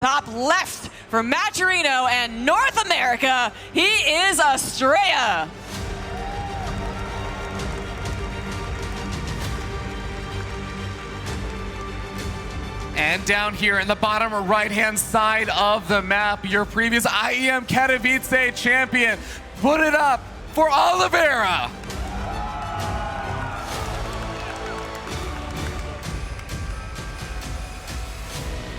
Top left for Maturino and North America, he is Astrea. And down here in the bottom right-hand side of the map, your previous IEM Katowice champion. Put it up for Oliveira.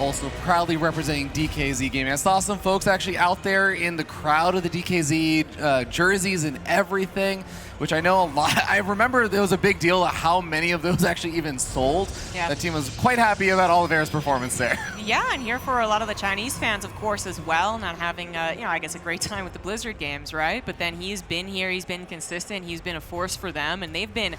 Also proudly representing DKZ Gaming. I saw some folks actually out there in the crowd of the DKZ jerseys and everything, which I know a lot. I remember there was a big deal how many of those actually even sold. Yeah. That team was quite happy about Oliveira's performance there. Yeah, and here for a lot of the Chinese fans, of course, as well, not having, I guess a great time with the Blizzard games, right? But then he's been here, he's been consistent, he's been a force for them, and they've been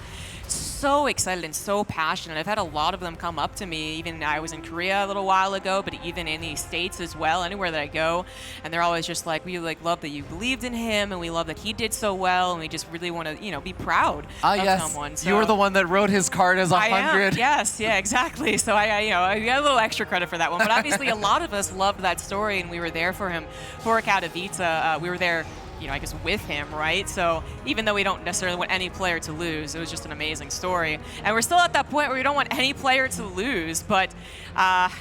so excited and so passionate. I've had a lot of them come up to me. Even I was in Korea a little while ago, but even in the States as well, anywhere that I go, and they're always just like, we love that you believed in him, and we love that he did so well, and we just really want to, be proud of someone. So you were the one that wrote his card as 100. Yes, yeah, exactly. So I got a little extra credit for that one. But obviously, a lot of us loved that story, and we were there for him for Katowice. We were there, I guess with him, right? So even though we don't necessarily want any player to lose, it was just an amazing story. And we're still at that point where we don't want any player to lose, but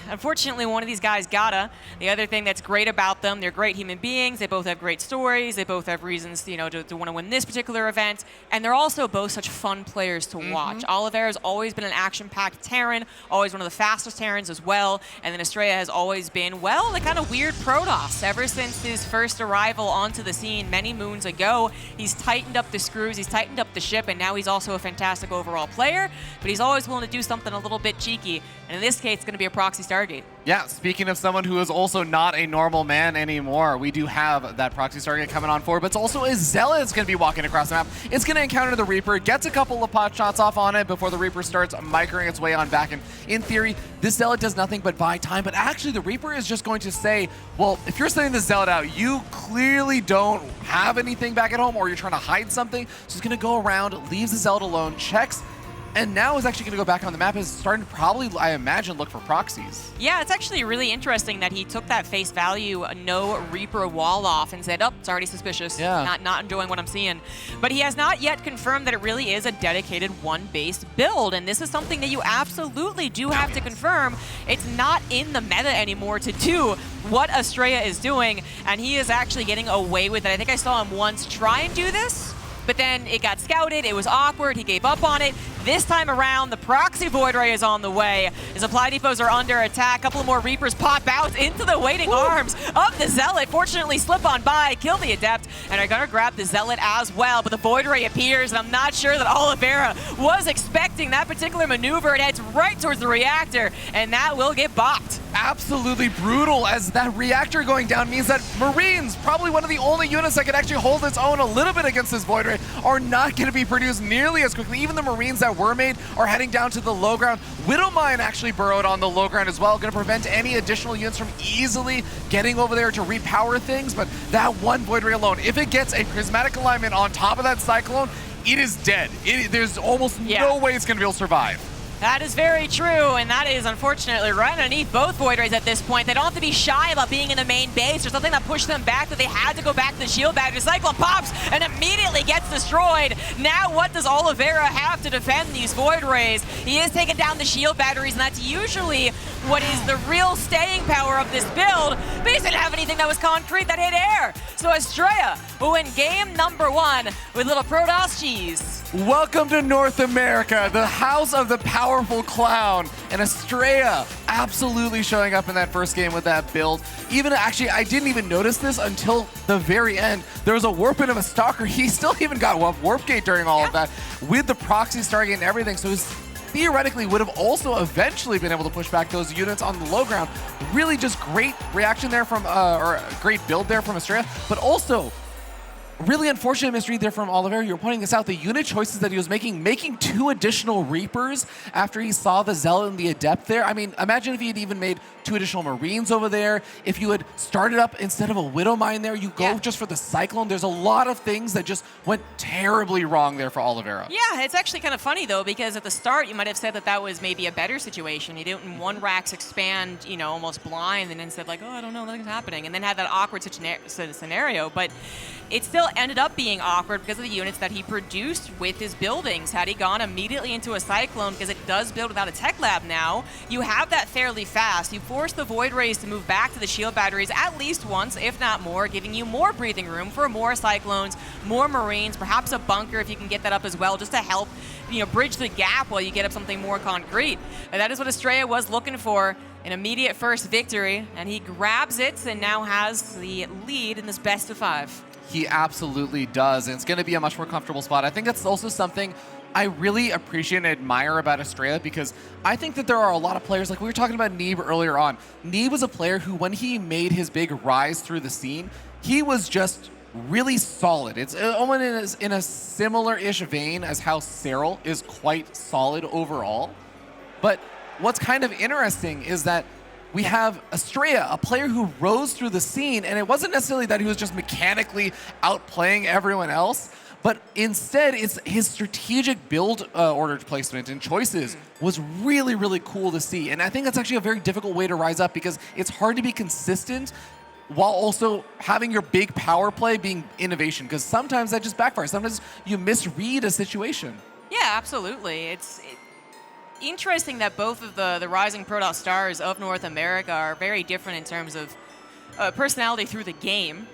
unfortunately one of these guys gotta. The other thing that's great about them, they're great human beings, they both have great stories, they both have reasons to want to win this particular event, and they're also both such fun players to watch. Oliveira's always been an action-packed Terran, always one of the fastest Terrans as well, and then Astrea has always been, well, the kind of weird Protoss. Ever since his first arrival onto the scene many moons ago, he's tightened up the screws, he's tightened up the ship, and now he's also a fantastic overall player, but he's always willing to do something a little bit cheeky, and in this case, it's going to be a proxy Stargate. Yeah, speaking of someone who is also not a normal man anymore, we do have that proxy Stargate coming on forward, but it's also a Zealot that's going to be walking across the map. It's going to encounter the Reaper, gets a couple of pot shots off on it before the Reaper starts microing its way on back, and in theory, this Zealot does nothing but buy time, but actually the Reaper is just going to say, well, if you're sending the Zealot out, you clearly don't have anything back at home, or you're trying to hide something, so he's going to go around, leaves the Zealot alone, checks, and now is actually going to go back on the map, is starting to probably, I imagine, look for proxies. Yeah, it's actually really interesting that he took that face value, no Reaper wall off, and said, oh, it's already suspicious, not enjoying what I'm seeing. But he has not yet confirmed that it really is a dedicated one-based build, and this is something that you absolutely do have to confirm. It's not in the meta anymore to do what Astrea is doing, and he is actually getting away with it. I think I saw him once try and do this, but then it got scouted, it was awkward, he gave up on it. This time around, the proxy Void Ray is on the way. His Apply Depots are under attack. A couple more Reapers pop out into the waiting arms of the Zealot. Fortunately, slip on by, kill the Adept, and are gonna grab the Zealot as well. But the Void Ray appears, and I'm not sure that Oliveira was expecting that particular maneuver. It heads right towards the reactor, and that will get bopped. Absolutely brutal, as that reactor going down means that Marines, probably one of the only units that can actually hold its own a little bit against this Void Ray, are not going to be produced nearly as quickly. Even the Marines that were made are heading down to the low ground. Widowmine actually burrowed on the low ground as well, going to prevent any additional units from easily getting over there to repower things, but that one Void Ray alone, if it gets a prismatic alignment on top of that Cyclone, it is dead. There's almost no way it's going to be able to survive. That is very true, and that is unfortunately right underneath both Void Rays at this point. They don't have to be shy about being in the main base or something that pushed them back, that they had to go back to the shield battery. Cyclone pops and immediately gets destroyed. Now what does Oliveira have to defend these Void Rays? He is taking down the shield batteries, and that's usually what is the real staying power of this build, but he didn't have anything that was concrete that hit air. So Astrea will win game number 1 with little Protoss cheese. Welcome to North America, the house of the powerful clown, and Astrea absolutely showing up in that first game with that build. Even actually, I didn't even notice this until the very end. There was a warp in of a Stalker. He still even got warp gate during all of that with the proxy Stargate and everything. So he's theoretically would have also eventually been able to push back those units on the low ground. Really just great reaction there from, or great build there from Astrea, but also really unfortunate misread there from Oliveira. You're pointing this out, the unit choices that he was making 2 additional Reapers after he saw the Zealot and the Adept there. I mean, imagine if he had even made 2 additional Marines over there. If you had started up instead of a Widow Mine there, you go just for the Cyclone. There's a lot of things that just went terribly wrong there for Oliveira. Yeah, it's actually kind of funny, though, because at the start, you might have said that that was maybe a better situation. He didn't one Rax expand, you know, almost blind, and then said, like, oh, I don't know, nothing's happening, and then had that awkward scenario. But it still ended up being awkward because of the units that he produced with his buildings. Had he gone immediately into a Cyclone, because it does build without a tech lab now, you have that fairly fast. You force the Void Rays to move back to the shield batteries at least once, if not more, giving you more breathing room for more Cyclones, more Marines, perhaps a bunker if you can get that up as well, just to help, you know, bridge the gap while you get up something more concrete. And that is what Astrea was looking for, an immediate first victory, and he grabs it and now has the lead in this best of 5. He absolutely does, and it's going to be a much more comfortable spot. I think that's also something I really appreciate and admire about Astrea, because I think that there are a lot of players, like we were talking about Neeb earlier on. Neeb was a player who, when he made his big rise through the scene, he was just really solid. It's almost in a similar-ish vein as how Cyril is quite solid overall. But what's kind of interesting is that we have Astrea, a player who rose through the scene, and it wasn't necessarily that he was just mechanically outplaying everyone else, but instead it's his strategic build order placement and choices was really, really cool to see. And I think that's actually a very difficult way to rise up, because it's hard to be consistent while also having your big power play being innovation, because sometimes that just backfires. Sometimes you misread a situation. Yeah, absolutely. It's interesting that both of the rising Protoss stars of North America are very different in terms of personality through the game.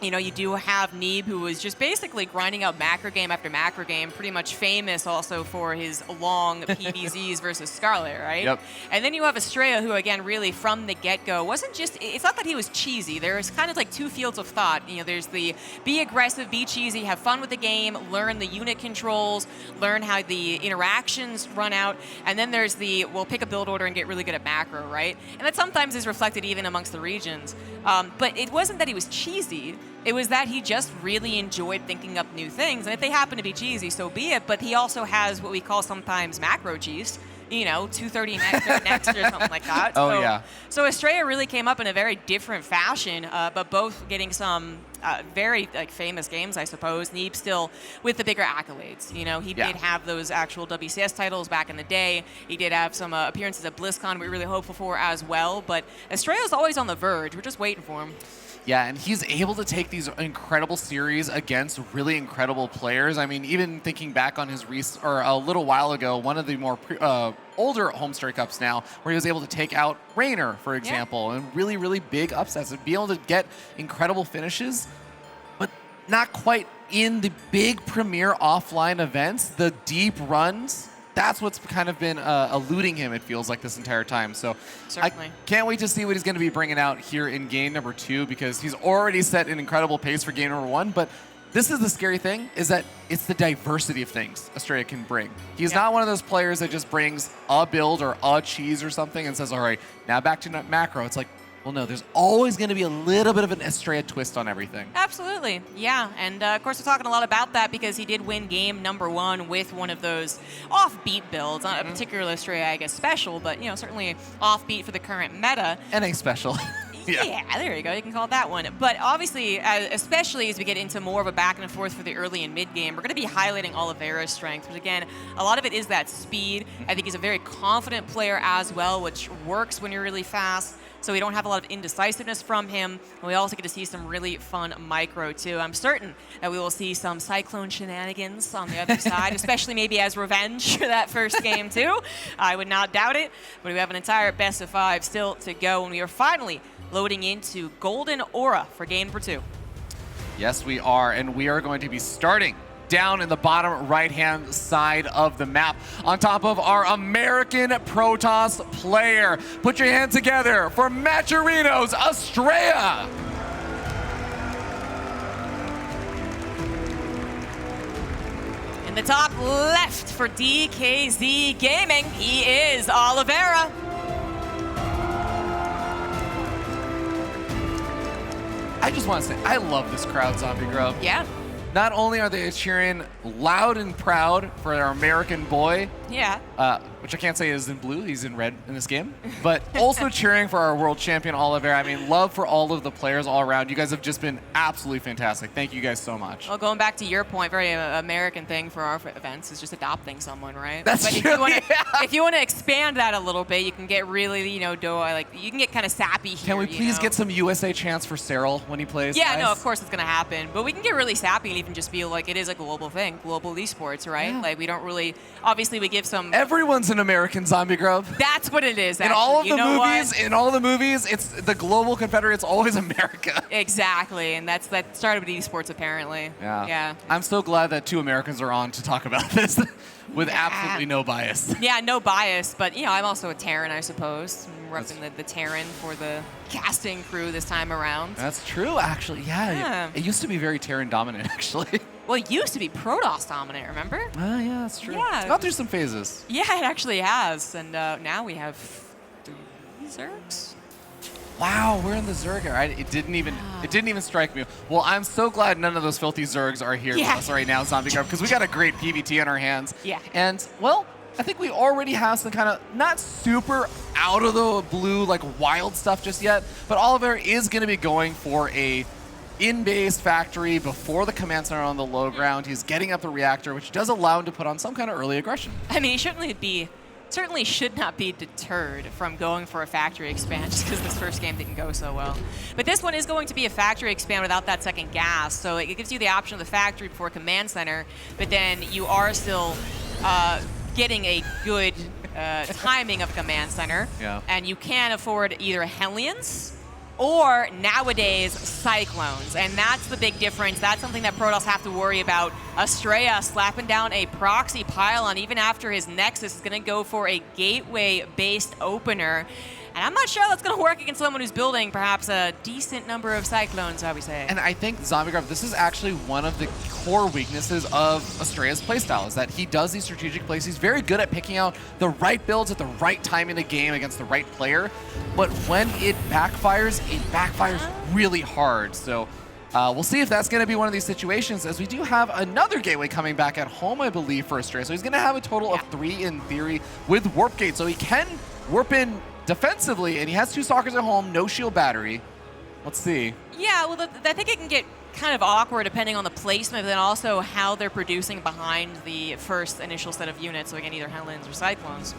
You know, you do have Neeb, who was just basically grinding out macro game after macro game, pretty much famous also for his long PVZs versus Scarlet, right? Yep. And then you have Astrea, who, again, really from the get-go wasn't just, it's not that he was cheesy. There's kind of like 2 fields of thought. You know, there's the be aggressive, be cheesy, have fun with the game, learn the unit controls, learn how the interactions run out, and then there's the, well, pick a build order and get really good at macro, right? And that sometimes is reflected even amongst the regions. But it wasn't that he was cheesy. It was that he just really enjoyed thinking up new things. And if they happen to be cheesy, so be it. But he also has what we call sometimes macro cheese. You know, 230 next or something like that. Oh, so, yeah. So Astrea really came up in a very different fashion, but both getting some very famous games, I suppose. Neeb still with the bigger accolades. You know, he did have those actual WCS titles back in the day. He did have some appearances at BlizzCon we're really hopeful for as well. But Astrea's always on the verge. We're just waiting for him. Yeah, and he's able to take these incredible series against really incredible players. I mean, even thinking back on his a little while ago, one of the more older Homestory Cups now, where he was able to take out Raynor, for example, and really, really big upsets, and be able to get incredible finishes, but not quite in the big premier offline events, the deep runs. That's what's kind of been eluding him, it feels like, this entire time. So certainly. I can't wait to see what he's going to be bringing out here in game number 2, because he's already set an incredible pace for game number 1. But this is the scary thing, is that it's the diversity of things Astrea can bring. He's not one of those players that just brings a build or a cheese or something and says, all right, now back to macro. It's like, well, no, there's always going to be a little bit of an Astrea twist on everything. Absolutely, yeah. And, of course, we're talking a lot about that because he did win game number 1 with one of those offbeat builds. Not a particular Astrea, I guess, special, but, you know, certainly offbeat for the current meta. NA special. Yeah, there you go. You can call it that one. But obviously, especially as we get into more of a back and forth for the early and mid game, we're going to be highlighting Oliveira's strength, which again, a lot of it is that speed. I think he's a very confident player as well, which works when you're really fast. So we don't have a lot of indecisiveness from him. And we also get to see some really fun micro, too. I'm certain that we will see some Cyclone shenanigans on the other side, especially maybe as revenge for that first game, too. I would not doubt it. But we have an entire best of 5 still to go, and we are finally loading into Golden Aura for game number 2. Yes, we are, and we are going to be starting down in the bottom right-hand side of the map on top of our American Protoss player. Put your hands together for Matcherino's Astrea. In the top left for DKZ Gaming, he is Oliveira. I just want to say, I love this crowd, Zombie Grub. Yeah. Not only are they cheering loud and proud for our American boy, Yeah. which I can't say is in blue, he's in red in this game, but also cheering for our world champion, Oliveira. I mean, love for all of the players all around. You guys have just been absolutely fantastic. Thank you guys so much. Well, going back to your point, very American thing for our events is just adopting someone, right? That's but true. If you want to expand that a little bit, you can get really, you know, you can get kind of sappy here. Can we please get some USA chants for Cyril when he plays? Yeah, guys? no, of course it's going to happen. But we can get really sappy and even just feel like it is a global thing, global esports, right? Yeah. Like we don't really, obviously we give some. Everyone's an American, Zombie Grub. That's what it is. In all of the movies, it's the global confederate. It's always America. Exactly, and that started with esports apparently. Yeah. Yeah. I'm so glad that two Americans are on to talk about this with absolutely no bias. Yeah, no bias, but you know, I'm also a Terran, I suppose. I'm repping the Terran for the casting crew this time around. That's true, actually. Yeah. It used to be very Terran dominant, actually. Well, it used to be Protoss dominant, remember? Yeah, that's true. Yeah. It's gone through some phases. Yeah, it actually has, and now we have 3 Zergs. Wow, we're in the Zerg era. It didn't even strike me. Well, I'm so glad none of those filthy Zergs are here with us right now, Zombie Grub, because we got a great PvT on our hands. Yeah. And, well, I think we already have some kind of not super out of the blue, like wild stuff just yet, but Oliver is going to be going for a in-base factory before the command center on the low ground. He's getting up the reactor, which does allow him to put on some kind of early aggression. I mean, he certainly should not be deterred from going for a factory expand just because this first game didn't go so well. But this one is going to be a factory expand without that second gas, so it gives you the option of the factory before command center, but then you are still getting a good timing of command center, and you can afford either Hellions or nowadays Cyclones, and that's the big difference. That's something that Protoss have to worry about. Astrea slapping down a proxy pylon even after his Nexus is going to go for a gateway-based opener. And I'm not sure that's going to work against someone who's building perhaps a decent number of Cyclones, I would say. And I think, Zombie Grub, this is actually one of the core weaknesses of Astrea's playstyle, is that he does these strategic plays. He's very good at picking out the right builds at the right time in the game against the right player. But when it backfires really hard. So we'll see if that's going to be one of these situations, as we do have another gateway coming back at home, I believe, for Astrea. So he's going to have a total of 3 in theory with Warp Gate. So he can warp in defensively, and he has 2 Stalkers at home, no shield battery. Let's see. Yeah, well, I think it can get kind of awkward depending on the placement, but then also how they're producing behind the first initial set of units. So again, either Hellions or Cyclones.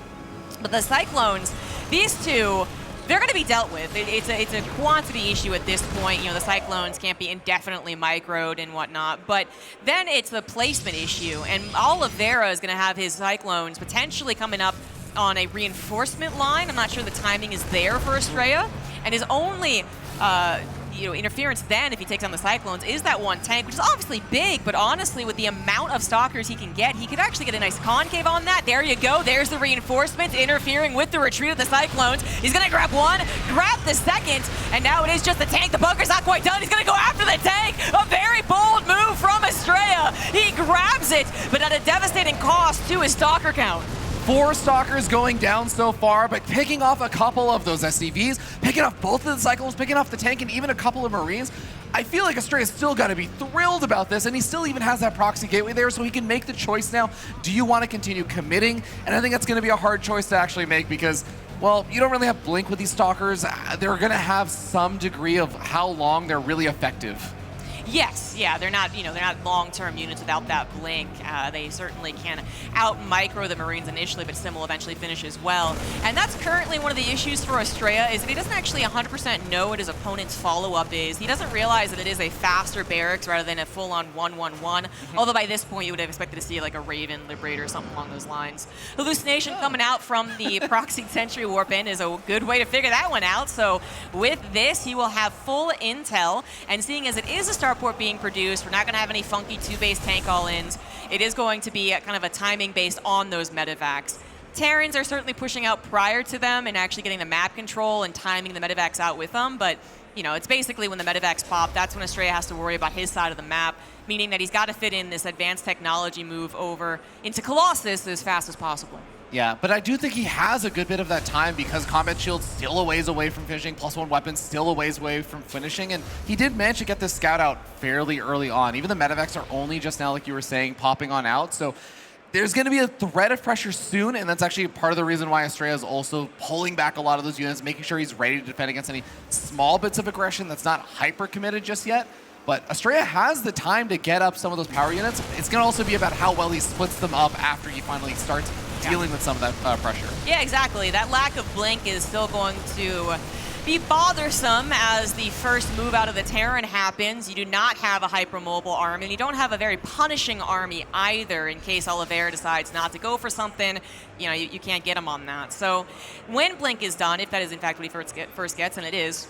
But the Cyclones, these two, they're going to be dealt with. It's a quantity issue at this point. You know, the Cyclones can't be indefinitely microed and whatnot. But then it's the placement issue, and Oliveira is going to have his Cyclones potentially coming up on a reinforcement line. I'm not sure the timing is there for Astrea, and his only interference then, if he takes on the Cyclones, is that 1 tank, which is obviously big, but honestly, with the amount of Stalkers he can get, he could actually get a nice concave on that. There you go. There's the reinforcements interfering with the retreat of the Cyclones. He's going to grab 1, grab the second, and now it is just the tank. The bunker's not quite done. He's going to go after the tank. A very bold move from Astrea. He grabs it, but at a devastating cost to his Stalker count. 4 Stalkers going down so far, but picking off a couple of those SCVs, picking off both of the Cyclones, picking off the tank, and even a couple of Marines. I feel like Astrea's still got to be thrilled about this, and he still even has that proxy gateway there, so he can make the choice now. Do you want to continue committing? And I think that's going to be a hard choice to actually make because, well, you don't really have Blink with these Stalkers. They're going to have some degree of how long they're really effective. Yes, yeah, they're not long-term units without that blink. They certainly can out-micro the Marines initially, but Sim will eventually finish as well. And that's currently one of the issues for Astrea, is that he doesn't actually 100% know what his opponent's follow-up is. He doesn't realize that it is a faster barracks rather than a full-on 1-1-1, although by this point you would have expected to see like a Raven, Liberator, or something along those lines. Hallucination coming out from the Proxy Sentry Warp-In is a good way to figure that one out. So with this, he will have full intel, and seeing as it is a starport being produced, we're not going to have any funky 2-base tank all-ins. It is going to be kind of a timing based on those medevacs. Terrans are certainly pushing out prior to them and actually getting the map control and timing the medevacs out with them, but you know, it's basically when the medevacs pop, that's when Astrea has to worry about his side of the map, meaning that he's got to fit in this advanced technology move over into Colossus as fast as possible. Yeah, but I do think he has a good bit of that time because Combat Shield's still a ways away from finishing, +1 weapon still a ways away from finishing, and he did manage to get this scout out fairly early on. Even the medevacs are only just now, like you were saying, popping on out, so there's going to be a threat of pressure soon, and that's actually part of the reason why Astrea is also pulling back a lot of those units, making sure he's ready to defend against any small bits of aggression that's not hyper-committed just yet. But Astrea has the time to get up some of those power units. It's going to also be about how well he splits them up after he finally starts dealing with some of that pressure. Yeah, exactly. That lack of blink is still going to be bothersome as the first move out of the Terran happens. You do not have a hypermobile army, and you don't have a very punishing army either in case Oliveira decides not to go for something. You know, you can't get him on that. So when blink is done, if that is in fact what he first gets, and it is,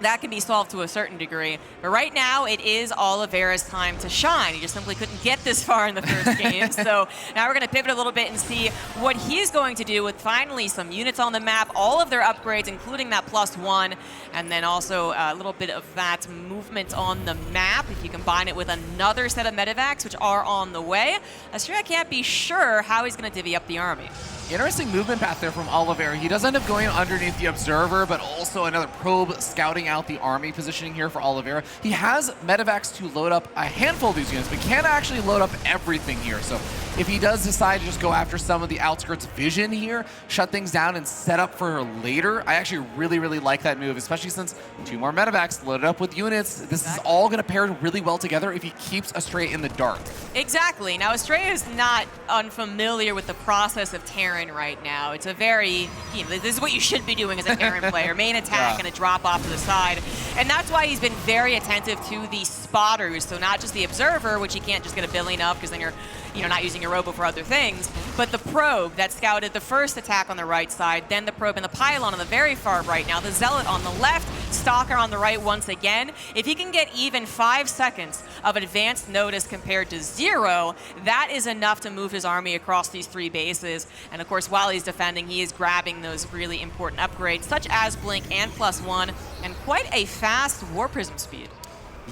that can be solved to a certain degree. But right now, it is Oliveira's time to shine. He just simply couldn't get this far in the first game. So now we're going to pivot a little bit and see what he's going to do with finally some units on the map, all of their upgrades, including that +1, and then also a little bit of that movement on the map. If you combine it with another set of medevacs, which are on the way, Astrea can't be sure how he's going to divvy up the army. Interesting movement path there from Oliveira. He does end up going underneath the Observer, but also another probe scouting out the army positioning here for Oliveira. He has medevacs to load up a handful of these units, but can't actually load up everything here. So if he does decide to just go after some of the outskirts vision here, shut things down and set up for later, I actually really, really like that move, especially since 2 more medevacs loaded up with units. This is all going to pair really well together if he keeps Astrea in the dark. Exactly. Now, Astrea is not unfamiliar with the process of Terran right now. It's a very, this is what you should be doing as a Terran player. Main attack and a drop off to the side. And that's why he's been very attentive to the spotters. So not just the Observer, which he can't just get a billion up because then you're not using your robo for other things, but the probe that scouted the first attack on the right side, then the probe and the pylon on the very far right. Now the Zealot on the left, Stalker on the right once again. If he can get even 5 seconds of advanced notice compared to 0, that is enough to move his army across these 3 bases. And of course, while he's defending, he is grabbing those really important upgrades, such as Blink and +1, and quite a fast War Prism speed.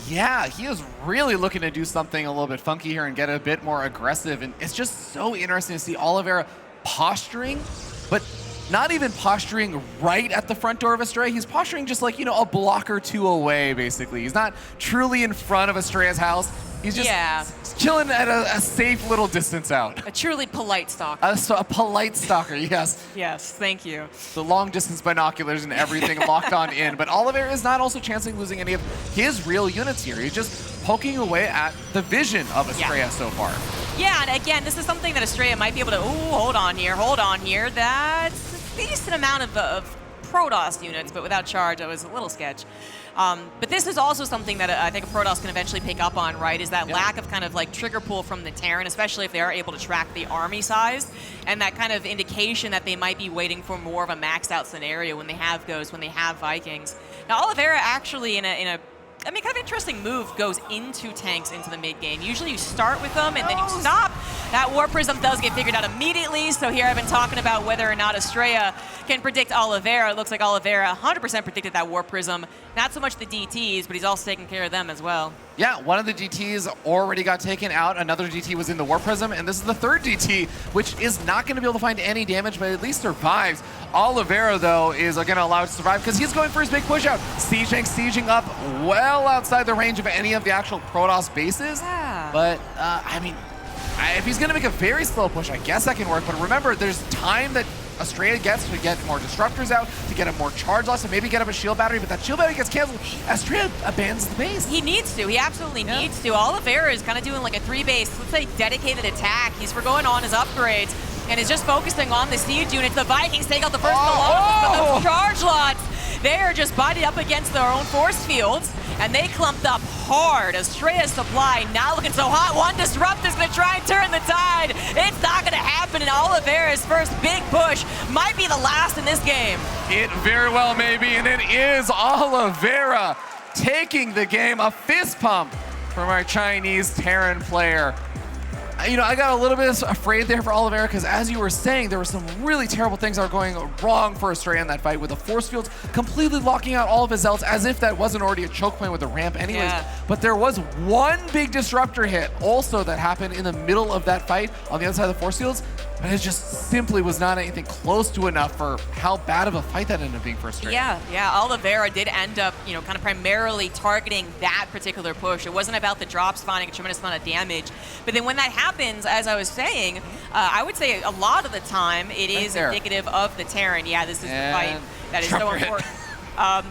Yeah, he is really looking to do something a little bit funky here and get a bit more aggressive. And it's just so interesting to see Oliveira posturing, but not even posturing right at the front door of Astrea. He's posturing just like, a block or 2 away, basically. He's not truly in front of Astrea's house. He's just chilling at a safe little distance out. A truly polite stalker. A polite stalker, yes. Yes, thank you. The long distance binoculars and everything locked on in. But Oliveira is not also chancing losing any of his real units here. He's just poking away at the vision of Astrea so far. Yeah, and again, this is something that Astrea might be able to, hold on here. That's a decent amount of Protoss units, but without charge, it was a little sketch. But this is also something that I think a Protoss can eventually pick up on, right? Is that lack of kind of like trigger pull from the Terran, especially if they are able to track the army size, and that kind of indication that they might be waiting for more of a maxed out scenario when they have Ghosts, when they have Vikings. Now, Oliveira actually in a kind of interesting move goes into tanks into the mid game. Usually you start with them and then you stop. That War Prism does get figured out immediately. So here I've been talking about whether or not Astrea can predict Oliveira. It looks like Oliveira 100% predicted that War Prism. Not so much the DTs, but he's also taking care of them as well. Yeah, one of the DTs already got taken out. Another DT was in the War Prism, and this is the 3rd DT, which is not going to be able to find any damage, but at least survives. Oliveira, though, is going to allow it to survive because he's going for his big push out. Sieging up well outside the range of any of the actual Protoss bases. Yeah. But, I mean, if he's going to make a very slow push, I guess that can work. But remember, there's time that Astrea gets to get more disruptors out, to get a more charge loss, and maybe get up a shield battery, but that shield battery gets canceled. Astrea abandons the base. He needs to. He absolutely needs to. Oliveira is kind of doing like a 3-base, let's say, dedicated attack. He's forgoing on his upgrades and is just focusing on the siege units. The Vikings take out the first Colossus, but those charge lots, they are just butted up against their own force fields, and they clumped up hard. Astrea's supply now looking so hot. One disrupt is going to try and turn the tide. It's not going to happen, and Oliveira's first big push might be the last in this game. It very well may be, and it is Oliveira taking the game. A fist pump from our Chinese Terran player. I got a little bit afraid there for Oliveira because, as you were saying, there were some really terrible things that were going wrong for Astrea in that fight, with the force fields completely locking out all of his Zealots, as if that wasn't already a choke point with the ramp anyways. Yeah. But there was one big disruptor hit also that happened in the middle of that fight on the other side of the force fields. but it just simply was not anything close to enough for how bad of a fight that ended up being for Astrea. Yeah, Oliveira did end up, kind of primarily targeting that particular push. It wasn't about the drops finding a tremendous amount of damage. But then when that happens, as I was saying, I would say a lot of the time it is indicative of the Terran. Yeah, this is the fight that is so important.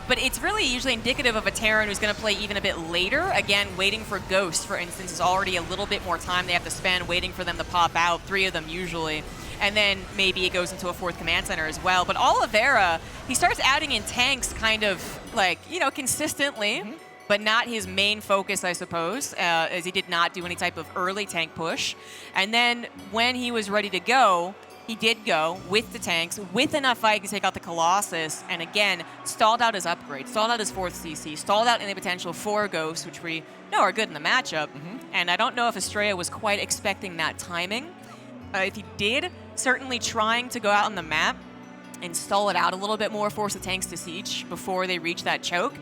But it's really usually indicative of a Terran who's going to play even a bit later. Again, waiting for Ghosts, for instance, is already a little bit more time they have to spend waiting for them to pop out, 3 of them usually. And then maybe it goes into a 4th command center as well. But Oliveira, he starts adding in tanks kind of like, consistently, but not his main focus, I suppose, as he did not do any type of early tank push. And then when he was ready to go, he did go with the tanks, with enough fight to take out the Colossus, and again, stalled out his upgrade, stalled out his 4th CC, stalled out any potential 4 Ghosts, which we know are good in the matchup. And I don't know if Astrea was quite expecting that timing. If he did, certainly trying to go out on the map and stall it out a little bit more, force the tanks to siege before they reach that choke,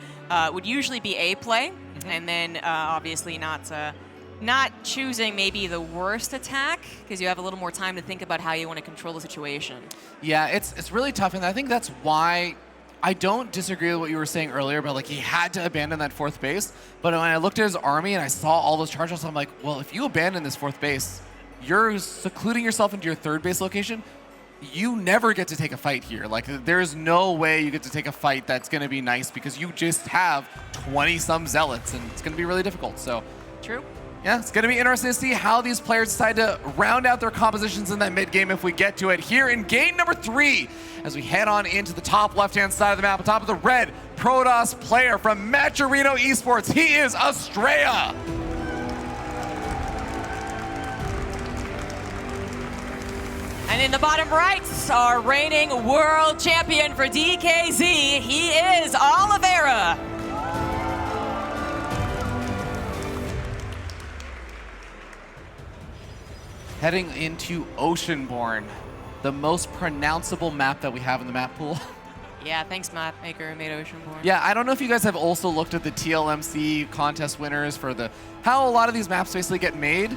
would usually be a play, and then obviously not choosing maybe the worst attack, because you have a little more time to think about how you want to control the situation. Yeah, it's really tough, and I think that's why I don't disagree with what you were saying earlier about, like, he had to abandon that 4th base. But when I looked at his army and I saw all those charges, I'm like, well, if you abandon this 4th base, you're secluding yourself into your 3rd base location. You never get to take a fight here. Like, there's no way you get to take a fight that's going to be nice, because you just have 20-some Zealots, and it's going to be really difficult. So True. Yeah, it's going to be interesting to see how these players decide to round out their compositions in that mid game if we get to it here in game number 3 as we head on into the top left-hand side of the map on top of the red Protoss player from Maturino Esports. He is Astrea. And in the bottom right, our reigning world champion for DKZ, he is Oliveira. Heading into Oceanborn, the most pronounceable map that we have in the map pool. Yeah, thanks, map maker, who made Oceanborn. Yeah, I don't know if you guys have also looked at the TLMC contest winners for how a lot of these maps basically get made.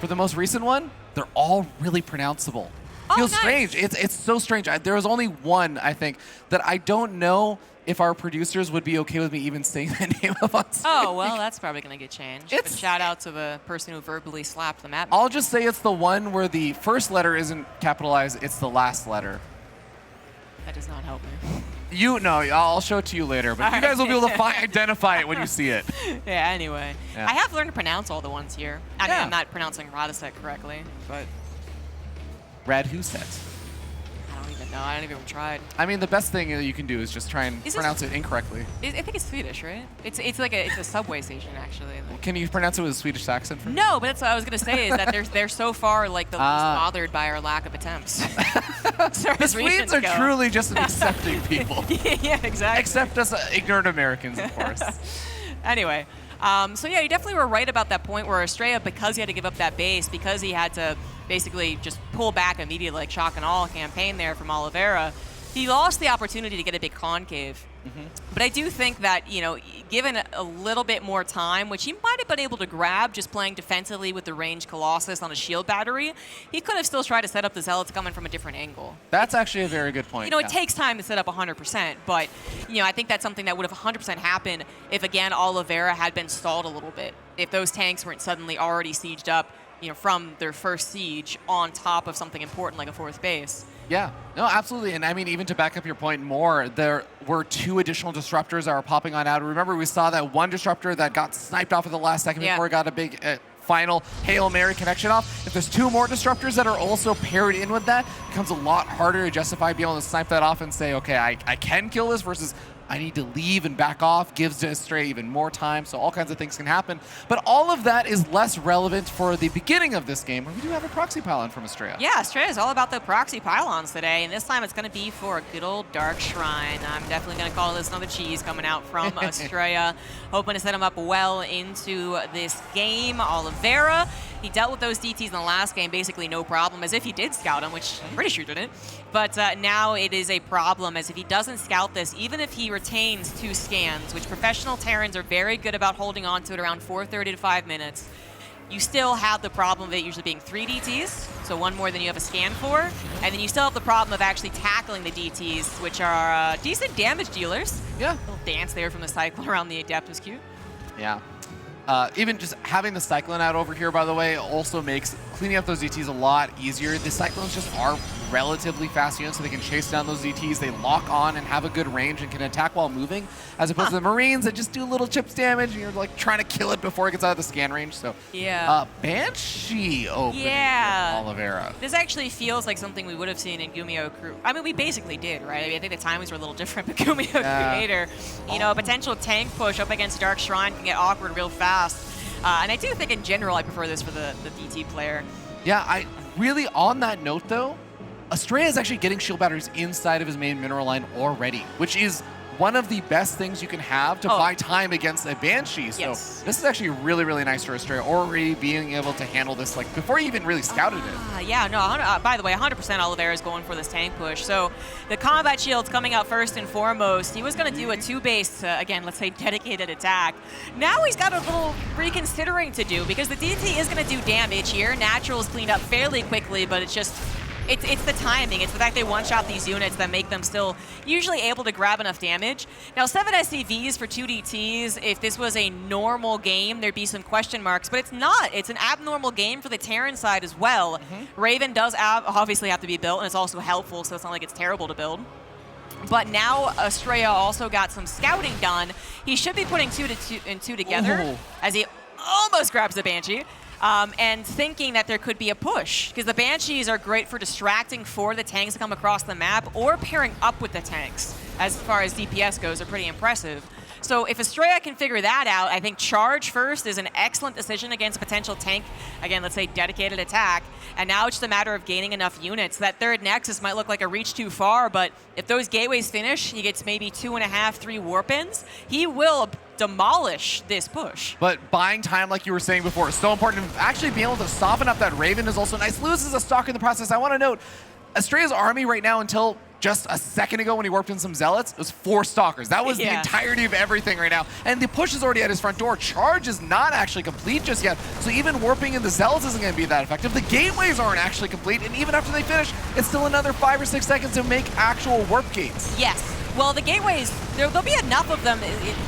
For the most recent one, they're all really pronounceable. Feels strange. It's so strange. There was only one, I think, that I don't know if our producers would be okay with me even saying the name of on stage. Oh, well, that's probably going to get changed. But shout out to the person who verbally slapped the map. I'll just say it's the one where the first letter isn't capitalized, it's the last letter. That does not help me. I'll show it to you later, but you guys will be able to identify it when you see it. Yeah, anyway. Yeah. I have learned to pronounce all the ones here. I mean, I'm not pronouncing Radisek correctly, but... Radhuset. I don't even know. I haven't even tried. I mean, the best thing that you can do is just try and pronounce it incorrectly. I think it's Swedish, right? It's a subway station, actually. Can you pronounce it with a Swedish accent? No, but that's what I was going to say, is that they're so far like the least bothered by our lack of attempts. The Swedes are truly just an accepting people. Yeah, exactly. Except us ignorant Americans, of course. Anyway. So yeah, you definitely were right about that point where Astrea, because he had to give up that base, because he had to basically just pull back immediately, like shock and awe campaign there from Oliveira, he lost the opportunity to get a big concave. But I do think that, given a little bit more time, which he might have been able to grab just playing defensively with the ranged Colossus on a shield battery, he could have still tried to set up the Zealots coming from a different angle. That's actually a very good point. It takes time to set up 100%, but, I think that's something that would have 100% happened if, again, Oliveira had been stalled a little bit. If those tanks weren't suddenly already sieged up, from their first siege on top of something important like a 4th base. Yeah, no, absolutely. And I mean, even to back up your point more, there were 2 additional disruptors that were popping on out. Remember, we saw that one disruptor that got sniped off at the last second before it got a big final Hail Mary connection off. If there's 2 more disruptors that are also paired in with that, it becomes a lot harder to justify being able to snipe that off and say, okay, I can kill this versus I need to leave and back off, gives Astrea even more time, so all kinds of things can happen. But all of that is less relevant for the beginning of this game, where we do have a proxy pylon from Astrea. Yeah, Astrea is all about the proxy pylons today, and this time it's going to be for a good old Dark Shrine. I'm definitely going to call this another cheese coming out from Astrea, hoping to set him up well into this game. Oliveira, he dealt with those DTs in the last game, basically no problem, as if he did scout him, which I'm pretty sure didn't. But now it is a problem, as if he doesn't scout this, even if he retains 2 scans, which professional Terrans are very good about holding on to it around 4:30 to 5 minutes. you still have the problem of it usually being 3 DTs, so 1 more than you have a scan for, and then you still have the problem of actually tackling the DTs, which are decent damage dealers. Yeah. Little dance there from the Cyclone around the Adept was cute. Yeah. Even just having the Cyclone out over here, by the way, also makes cleaning up those DTs a lot easier. The Cyclones just are relatively fast units, so they can chase down those DTs. They lock on and have a good range and can attack while moving, as opposed to the Marines that just do little chips damage, and you're like trying to kill it before it gets out of the scan range. So yeah, Banshee opening yeah. Oliveira. This actually feels like something we would have seen in Gumiho Crew. I mean, we basically did, right? I mean, I think the timings were a little different, but Gumiho Creator, you know, a potential tank push up against Dark Shrine can get awkward real fast. And I do think in general I prefer this for the DT player. Yeah, I really, on that note though, Astrea is actually getting shield batteries inside of his main mineral line already, which is one of the best things you can have to buy time against a Banshee. So this is actually really, really nice for Astrea, already being able to handle this like before he even really scouted it. Yeah, no, by the way, 100% Oliveira is going for this tank push. So the combat shield's coming out first and foremost. He was going to do a 2-base, again, let's say dedicated attack. Now he's got a little reconsidering to do because the DT is going to do damage here. Natural is cleaned up fairly quickly, but it's just... It's the timing. It's the fact they one-shot these units that make them still usually able to grab enough damage. Now, 7 SCVs for 2 DTs, if this was a normal game, there'd be some question marks, but it's not. It's an abnormal game for the Terran side as well. Raven does obviously have to be built, and it's also helpful, so it's not like it's terrible to build. But now Astrea also got some scouting done. He should be putting 2 and 2 together as he almost grabs the Banshee. And thinking that there could be a push, because the Banshees are great for distracting for the tanks to come across the map or pairing up with the tanks. As far as DPS goes, they're pretty impressive. So if Astrea can figure that out, I think charge first is an excellent decision against a potential tank, again, let's say dedicated attack. And now it's just a matter of gaining enough units. That third Nexus might look like a reach too far, but if those gateways finish, he gets maybe 2.5, 3 warp-ins, he will demolish this push. But buying time, like you were saying before, is so important. Actually being able to soften up that Raven is also nice. Loses a Stalker in the process. I want to note, Astrea's army right now until just a second ago when he warped in some Zealots, it was 4 Stalkers. That was the entirety of everything right now. And the push is already at his front door. Charge is not actually complete just yet. So even warping in the Zealots isn't going to be that effective. The gateways aren't actually complete. And even after they finish, it's still another 5 or 6 seconds to make actual warp gates. Yes. Well, the gateways, there'll be enough of them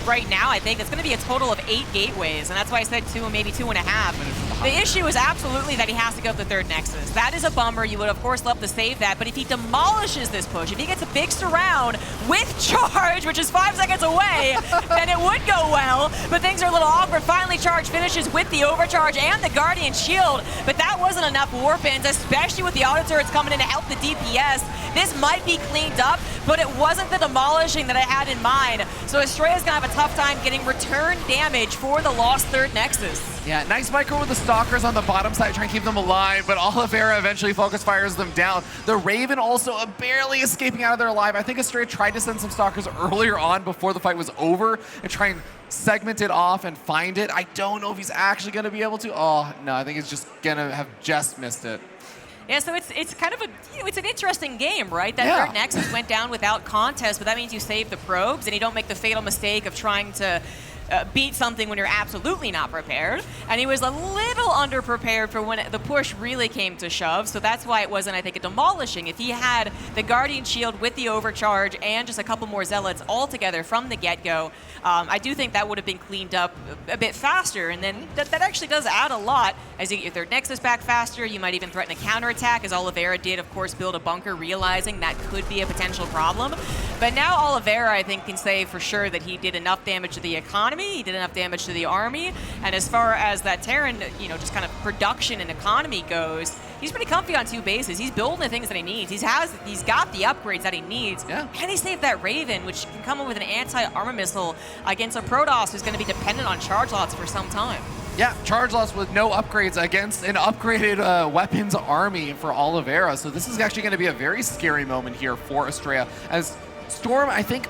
right now, I think. It's going to be a total of 8 gateways, and that's why I said 2 and maybe 2.5. The issue is absolutely that he has to go up the third Nexus. That is a bummer. You would, of course, love to save that, but if he demolishes this push, if he gets a big surround with charge, which is 5 seconds away, then it would go well, but things are a little awkward. Finally, charge finishes with the overcharge and the Guardian Shield, but that wasn't enough warp-ins, especially with the auto turrets coming in to help the DPS. This might be cleaned up, but it wasn't the demolishing that I had in mind. So Astrea's gonna have a tough time getting return damage for the lost third Nexus. Yeah, nice micro with the Stalkers on the bottom side, trying to keep them alive, but Oliveira eventually focus fires them down. The Raven also barely escaping out of there alive. I think Astrea tried to send some Stalkers earlier on before the fight was over and try and segment it off and find it. I don't know if he's actually gonna be able to. Oh, no, I think he's just gonna have just missed it. Yeah, so it's kind of it's an interesting game, right? That third Nexus went down without contest, but that means you save the probes and you don't make the fatal mistake of trying to beat something when you're absolutely not prepared. And he was a little underprepared for when the push really came to shove, so that's why it wasn't, I think, a demolishing. If he had the Guardian Shield with the overcharge and just a couple more Zealots all together from the get-go, I do think that would have been cleaned up a bit faster, and then that actually does add a lot. As you get your third Nexus back faster, you might even threaten a counterattack, as Oliveira did, of course, build a bunker, realizing that could be a potential problem. But now Oliveira, I think, can say for sure that he did enough damage to the economy, he did enough damage to the army, and as far as that Terran, you know, just kind of production and economy goes, he's pretty comfy on 2 bases. He's building the things that he needs. He's got the upgrades that he needs. Yeah. And he saved that Raven, which can come in with an anti-armor missile against a Protoss who's going to be dependent on charge lots for some time. Yeah, charge loss with no upgrades against an upgraded weapons army for Oliveira. So this is actually going to be a very scary moment here for Astrea. As Storm, I think,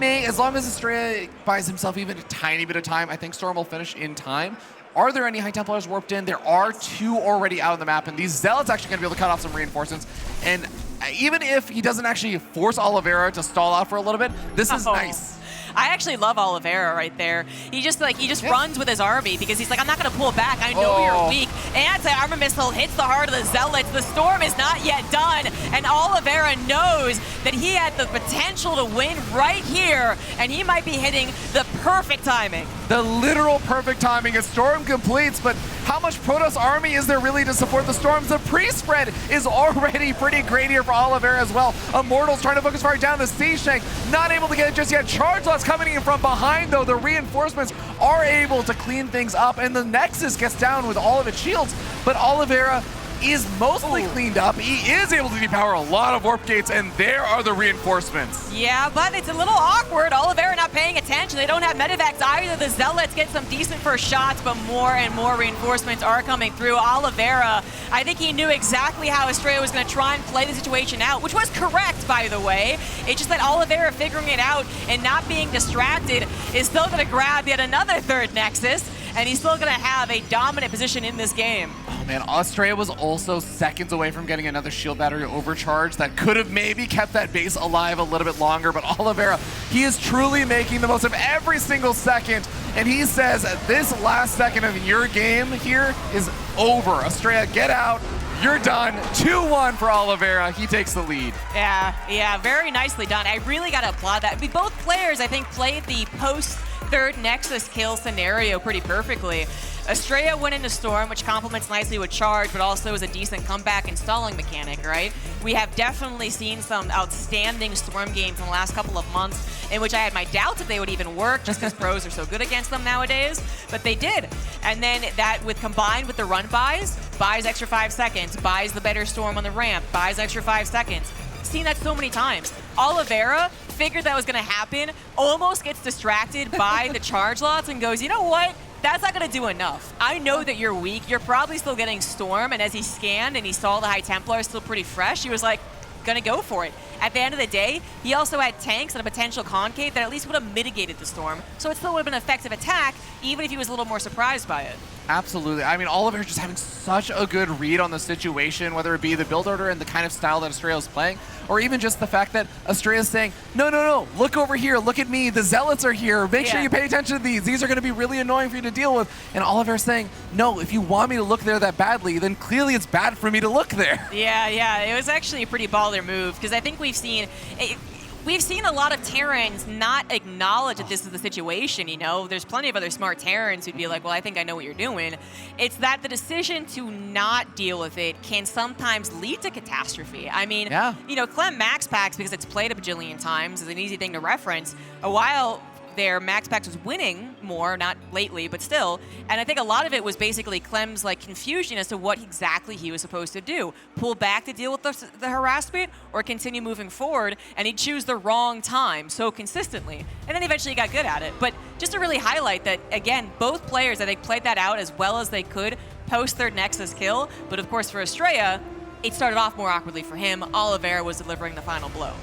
as long as Astrea buys himself even a tiny bit of time, I think Storm will finish in time. Are there any High Templars warped in? There are 2 already out on the map, and these Zealots actually going to be able to cut off some reinforcements. And even if he doesn't actually force Oliveira to stall out for a little bit, this is nice. I actually love Oliveira right there. He just runs with his army because he's like, I'm not going to pull back. I know you're weak. Anti-armor missile hits the heart of the Zealots. The storm is not yet done, and Oliveira knows that he had the potential to win right here, and he might be hitting the perfect timing. The literal perfect timing as Storm completes, but how much Protoss army is there really to support the Storms? The pre-spread is already pretty great here for Oliveira as well. Immortals trying to focus fire down the Siege Tank, not able to get it just yet. Charge lots coming in from behind though. The reinforcements are able to clean things up, and the Nexus gets down with all of its shields, but Oliveira is mostly cleaned up. He is able to depower a lot of warp gates, and there are the reinforcements. Yeah, but it's a little awkward. Oliveira not paying attention. They don't have medevacs either. The Zealots get some decent first shots, but more and more reinforcements are coming through. Oliveira, I think he knew exactly how Astrea was going to try and play the situation out, which was correct, by the way. It's just that Oliveira figuring it out and not being distracted is still going to grab yet another third Nexus, and he's still going to have a dominant position in this game. Oh man, Astrea was also seconds away from getting another shield battery overcharge that could have maybe kept that base alive a little bit longer, but Oliveira, he is truly making the most of every single second, and he says this last second of your game here is over. Astrea, get out. You're done. 2-1 for Oliveira. He takes the lead. Yeah, very nicely done. I really got to applaud that. Both players, I think, played the post-third Nexus kill scenario pretty perfectly. Astrea went into Storm, which complements nicely with Charge, but also is a decent comeback and stalling mechanic, right? We have definitely seen some outstanding Storm games in the last couple of months in which I had my doubts if they would even work just because pros are so good against them nowadays, but they did. And then that combined with the run buys extra 5 seconds, buys the better Storm on the ramp, buys extra 5 seconds. Seen that so many times. Oliveira figured that was going to happen, almost gets distracted by the charge lots and goes, you know what? That's not going to do enough. I know that you're weak. You're probably still getting Storm, and as he scanned and he saw the High Templar still pretty fresh, he was like, gonna go for it. At the end of the day, he also had tanks and a potential concave that at least would have mitigated the Storm, so it still would have been an effective attack, even if he was a little more surprised by it. Absolutely. I mean, Oliveira just having such a good read on the situation, whether it be the build order and the kind of style that Astrea is playing, or even just the fact that Astrea is saying, no, look over here, look at me, the Zealots are here, make sure you pay attention to these are going to be really annoying for you to deal with. And Oliveira saying, no, if you want me to look there that badly, then clearly it's bad for me to look there. Yeah, it was actually a pretty baller move, because I think we've seen a lot of Terrans not acknowledge that this is the situation, you know? There's plenty of other smart Terrans who'd be like, well, I think I know what you're doing. It's that the decision to not deal with it can sometimes lead to catastrophe. I mean, you know, Clem Max Packs, because it's played a bajillion times, is an easy thing to reference. A while there, Max Packs was winning more, not lately, but still. And I think a lot of it was basically Clem's like confusion as to what exactly he was supposed to do. Pull back to deal with the harassment or continue moving forward, and he'd choose the wrong time so consistently. And then eventually he got good at it. But just to really highlight that, again, both players, I think, played that out as well as they could post third Nexus kill. But of course for Astrea, it started off more awkwardly for him. Oliveira was delivering the final blow.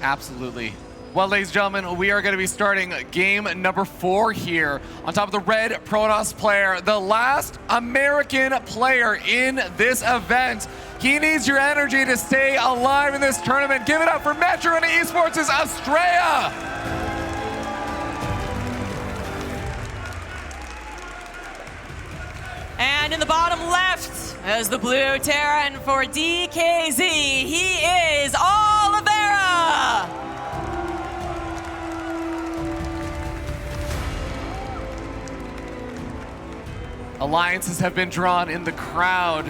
Absolutely. Well, ladies and gentlemen, we are going to be starting game number 4 here. On top of the red Protoss player, the last American player in this event. He needs your energy to stay alive in this tournament. Give it up for Metro and Esports' Astrea. And in the bottom left, as the blue Terran for DKZ, he is Oliveira. Alliances have been drawn in the crowd.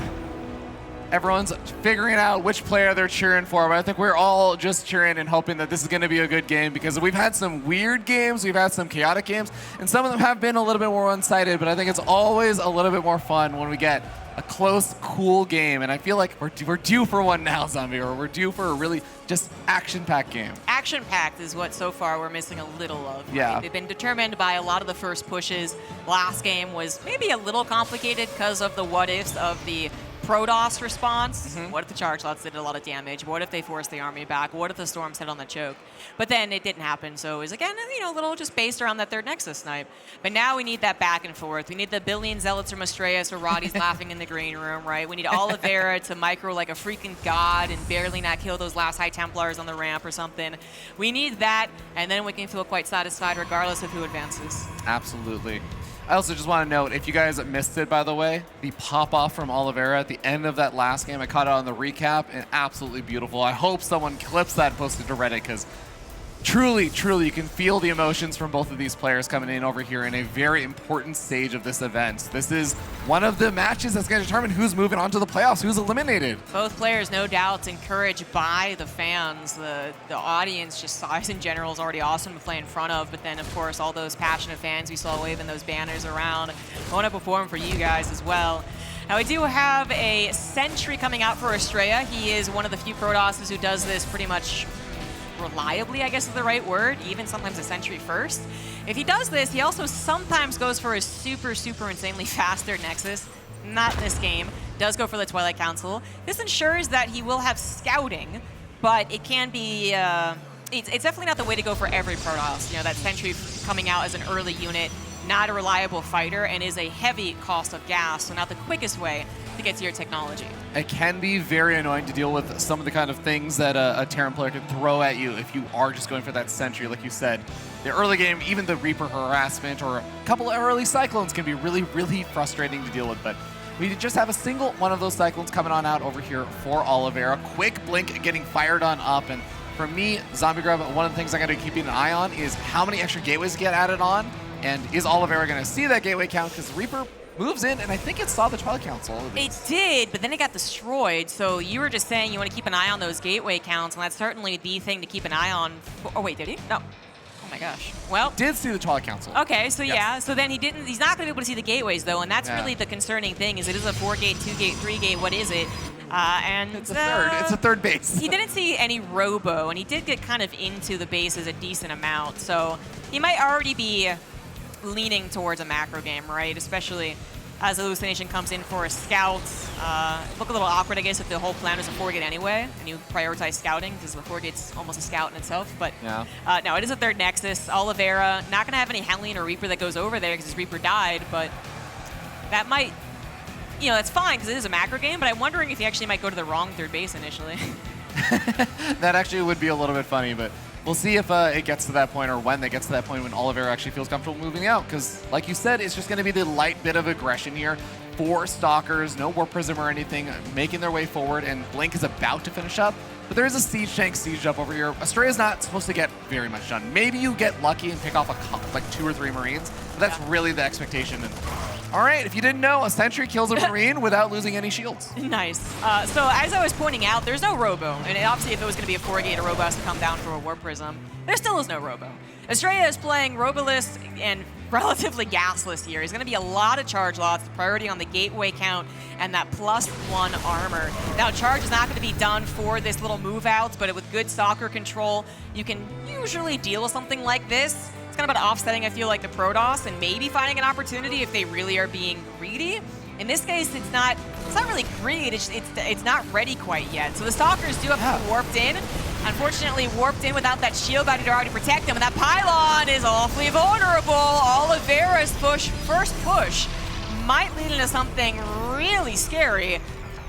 Everyone's figuring out which player they're cheering for, but I think we're all just cheering and hoping that this is going to be a good game, because we've had some weird games, we've had some chaotic games, and some of them have been a little bit more one-sided, but I think it's always a little bit more fun when we get a close, cool game, and I feel like we're due for one now, Zombie, or we're due for a really just action-packed game. Action-packed is what so far we're missing a little of. Right? Yeah. They've been determined by a lot of the first pushes. Last game was maybe a little complicated because of the what-ifs of the Protoss response. What if the charge lots did a lot of damage? What if they forced the army back? What if the storms hit on the choke? But then it didn't happen, so it was, again, you know, a little just based around that third Nexus snipe. But now we need that back and forth. We need the billion zealots from Astrea so Roddy's laughing in the green room, right? We need Oliveira to micro like a freaking god and barely not kill those last High Templars on the ramp or something. We need that, and then we can feel quite satisfied regardless of who advances. Absolutely. I also just want to note, if you guys missed it, by the way, the pop-off from Oliveira at the end of that last game, I caught it on the recap, and absolutely beautiful. I hope someone clips that and posts it to Reddit, because truly, truly, you can feel the emotions from both of these players coming in over here in a very important stage of this event. This is one of the matches that's going to determine who's moving on to the playoffs, who's eliminated. Both players, no doubt, encouraged by the fans. The audience, just size in general, is already awesome to play in front of, but then, of course, all those passionate fans we saw waving those banners around. I want to perform for you guys as well. Now, we do have a Sentry coming out for Astrea. He is one of the few Protosses who does this pretty much reliably, I guess is the right word, even sometimes a Sentry first. If he does this, he also sometimes goes for a super, super insanely fast third Nexus. Not in this game. Does go for the Twilight Council. This ensures that he will have scouting, but it can be, it's definitely not the way to go for every Protoss. You know, that Sentry coming out as an early unit, not a reliable fighter, and is a heavy cost of gas, so not the quickest way to get to your technology. It can be very annoying to deal with some of the kind of things that a Terran player can throw at you if you are just going for that Sentry, like you said. The early game, even the Reaper harassment or a couple of early Cyclones can be really, really frustrating to deal with, but we just have a single one of those Cyclones coming on out over here for Oliveira. Quick blink getting fired on up, and for me, Zombie Grub, one of the things I gotta be keeping an eye on is how many extra gateways get added on, and is Oliveira gonna see that gateway count, because Reaper moves in, and I think it saw the Twilight Council. It did, but then it got destroyed. So you were just saying you want to keep an eye on those gateway counts, and that's certainly the thing to keep an eye on. Oh, wait, did he? No. Oh my gosh. Well, did see the Twilight Council. Okay, so yes. Yeah, so then he didn't. He's not going to be able to see the gateways though, and that's really the concerning thing. Is it is a 4-gate, 2-gate, 3-gate? What is it? And it's a third. It's a third base. He didn't see any robo, and he did get kind of into the bases a decent amount. So he might already be leaning towards a macro game, right? Especially as Hallucination comes in for a scout. Look a little awkward, I guess, if the whole plan was a 4-gate anyway, and you prioritize scouting, because the 4-gate's almost a scout in itself. But yeah. No, it is a third Nexus. Oliveira, not going to have any Hellion or Reaper that goes over there, because his Reaper died, but that might, you know, that's fine, because it is a macro game, but I'm wondering if he actually might go to the wrong third base initially. That actually would be a little bit funny, but we'll see if it gets to that point, or when they get to that point when Oliveira actually feels comfortable moving out, because like you said, it's just going to be the light bit of aggression here. 4 Stalkers, no Warp Prism or anything, making their way forward, and Blink is about to finish up. But there is a Siege Tank sieged up over here. Astrea is not supposed to get very much done. Maybe you get lucky and pick off like 2 or 3 Marines, but that's really the expectation. And all right, if you didn't know, a Sentry kills a Marine without losing any shields. Nice. So as I was pointing out, there's no Robo. And obviously if it was going to be a 4-gate, a Robo has to come down for a Warp Prism. There still is no Robo. Astrea is playing Roboless and relatively gasless here. He's going to be a lot of charge lots, priority on the gateway count, and that +1 armor. Now, charge is not going to be done for this little move out, but with good stalker control, you can usually deal with something like this. It's kind of about offsetting, I feel like, the Protoss and maybe finding an opportunity if they really are being greedy. In this case, it's not really greed, it's not ready quite yet. So the Stalkers do have to be warped in. Unfortunately, warped in without that shield bounty to already protect them, and that pylon is awfully vulnerable. Oliveira's first push, might lead into something really scary.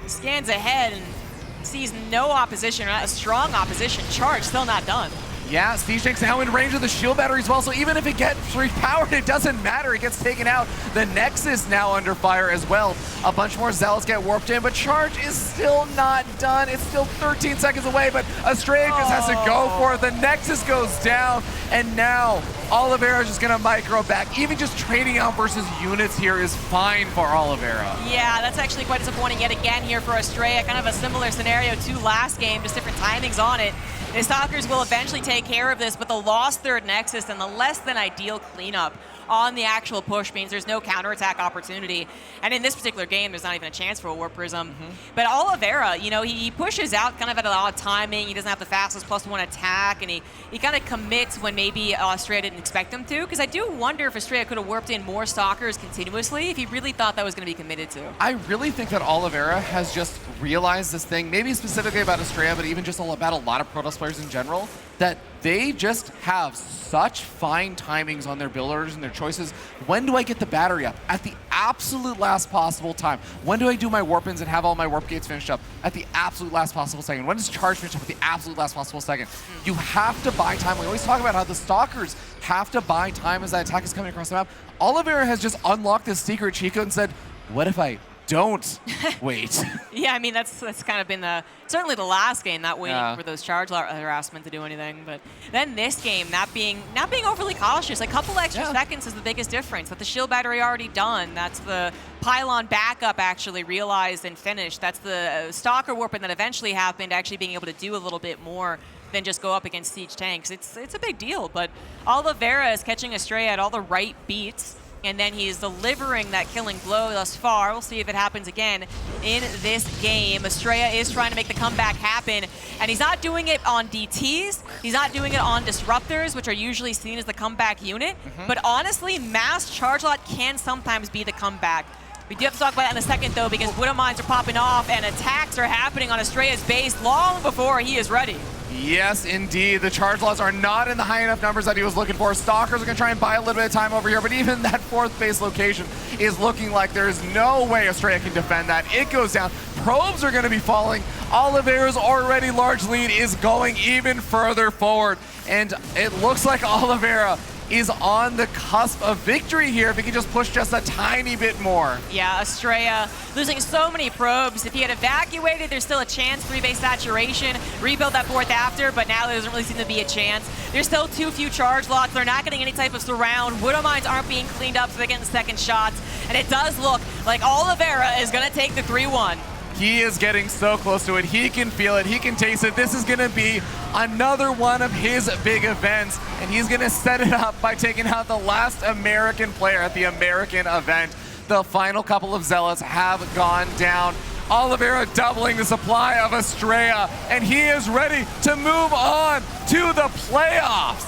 Scans ahead and sees no opposition, or not a strong opposition. Charge still not done. Yeah, Siege Tank's now in range of the shield battery as well, so even if it gets repowered, it doesn't matter. It gets taken out. The Nexus now under fire as well. A bunch more Zealots get warped in, but Charge is still not done. It's still 13 seconds away, but Astrea just has to go for it. The Nexus goes down, and now Oliveira is just going to micro back. Even just trading out versus units here is fine for Oliveira. Yeah, that's actually quite disappointing yet again here for Astrea. Kind of a similar scenario to last game, just different timings on it. The Stalkers will eventually take care of this, but the lost third Nexus and the less than ideal cleanup on the actual push means there's no counterattack opportunity. And in this particular game, there's not even a chance for a Warp Prism. But Oliveira, you know, he pushes out kind of at a lot of timing. He doesn't have the fastest +1 attack, and he kind of commits when maybe Astrea didn't expect him to. Because I do wonder if Astrea could have warped in more stalkers continuously if he really thought that was going to be committed to. I really think that Oliveira has just realized this thing, maybe specifically about Astrea, but even just all about a lot of Protoss players in general, that they just have such fine timings on their build orders and their choices. When do I get the battery up? At the absolute last possible time. When do I do my warp-ins and have all my warp gates finished up? At the absolute last possible second. When does charge finish up? At the absolute last possible second. You have to buy time. We always talk about how the stalkers have to buy time as that attack is coming across the map. Oliveira has just unlocked this secret cheat code and said, what if I don't wait? Yeah, I mean, that's kind of been certainly the last game, not waiting for those charge harassment to do anything. But then this game, not being overly cautious. A couple extra seconds is the biggest difference. But the shield battery already done. That's the pylon backup actually realized and finished. That's the stalker warping that eventually happened, actually being able to do a little bit more than just go up against siege tanks. It's a big deal. But Oliveira is catching Astrea at all the right beats. And then he's delivering that killing blow thus far. We'll see if it happens again in this game. Astrea is trying to make the comeback happen, and he's not doing it on DTs. He's not doing it on disruptors, which are usually seen as the comeback unit. But honestly, mass charge lot can sometimes be the comeback. We do have to talk about that in a second, though, because Widow Mines are popping off, and attacks are happening on Astrea's base long before he is ready. Yes, indeed. The charge lots are not in the high enough numbers that he was looking for. Stalkers are going to try and buy a little bit of time over here, but even that fourth base location is looking like there's no way Astrea can defend that. It goes down. Probes are going to be falling. Oliveira's already large lead is going even further forward, and it looks like Oliveira is on the cusp of victory here if he can just push just a tiny bit more. Yeah, Astrea losing so many probes. If he had evacuated, there's still a chance, 3-base saturation, rebuild that fourth after, but now there doesn't really seem to be a chance. There's still too few charge lots. They're not getting any type of surround. Widow Mines aren't being cleaned up, so they're getting second shots. And it does look like Oliveira is going to take the 3-1. He is getting so close to it. He can feel it. He can taste it. This is going to be another one of his big events, and he's going to set it up by taking out the last American player at the American event. The final couple of Zealots have gone down. Oliveira doubling the supply of Astrea, and he is ready to move on to the playoffs.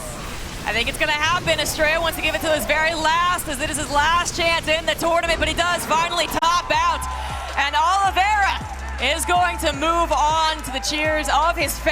I think it's going to happen. Astrea wants to give it to his very last, as it is his last chance in the tournament, but he does finally top out. And Oliveira is going to move on to the cheers of his fans.